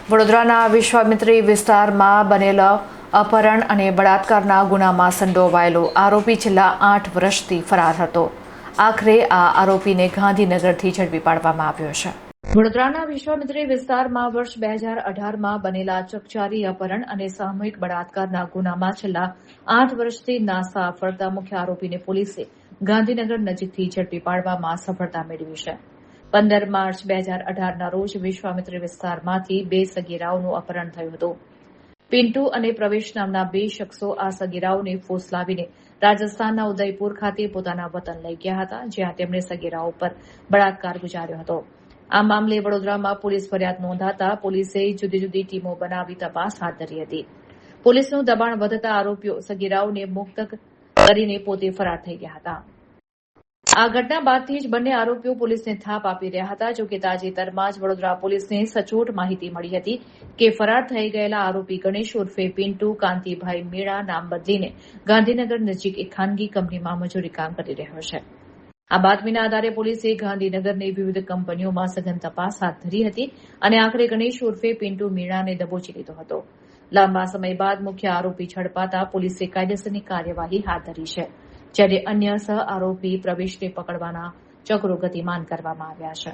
વડોદરાના વિશ્વામિત્રી વિસ્તારમાં બનેલા અપહરણ અને બળાત્કારના ગુનામાં સંડોવાયેલો આરોપી છેલ્લા 8 વર્ષથી ફરાર હતો. આખરે આ આરોપીને ગાંધીનગરથી ઝડપી પાડવામાં આવ્યો છે. વડોદરાના વિશ્વામિત્રી વિસ્તારમાં વર્ષ 2018માં બનેલા ચકચારી અપહરણ અને સામૂહિક બળાત્કારના ગુનામાં છેલ્લા 8 વર્ષથી નાસા ફરતા મુખ્ય આરોપીને પોલીસે ગાંધીનગર નજીકથી ઝડપી પાડવામાં સફળતા મેળવી છે. 15 માર્ચ 2018ના રોજ વિશ્વામિત્રી વિસ્તારમાંથી 2 સગીરાઓનું અપહરણ થયું હતું. પિન્ટુ અને પ્રવેશ નામના 2 શખ્સો આ સગીરાઓને ફોસલાવીને રાજસ્થાનના ઉદયપુર ખાતે પોતાના વતન લઈ ગયા હતા, જ્યાં તેમણે સગીરાઓ પર બળાત્કાર ગુજાર્યો હતો. આ મામલે વડોદરામાં પોલીસ ફરિયાદ નોંધાતા પોલીસે જુદી જુદી ટીમો બનાવી તપાસ હાથ ધરી હતી. પોલીસનું દબાણ વધતા આરોપીઓ સગીરાઓને મુક્ત કરીને પોતે ફરાર થઈ ગયા હતા. આ ઘટના બાદથી જ બંને આરોપીઓ પોલીસને થાપ આપી રહ્યા હતા. જોકે તાજેતરમાં જ વડોદરા પોલીસને સચોટ માહિતી મળી હતી કે ફરાર થઈ ગયેલા આરોપી ગણેશ ઉર્ફે પિન્ટુ કાંતિભાઈ મેળા નામ બદલીને ગાંધીનગર નજીક એક ખાનગી કંપનીમાં મજૂરી કામ કરી રહ્યો છે. આ બાતમીના આધારે પોલીસે ગાંધીનગરની વિવિધ કંપનીઓમાં સઘન તપાસ હાથ ધરી હતી અને આખરે ગણેશ ઉર્ફે પિન્ટુ મેળાને દબોચી લીધો હતો. લાંબા સમય બાદ મુખ્ય આરોપી ઝડપાતા પોલીસે કાયદેસરની કાર્યવાહી હાથ ધરી છે, જ્યારે અન્ય સહ આરોપી પ્રવેશને પકડવાના ચક્રો ગતિમાન કરવામાં આવ્યા છે.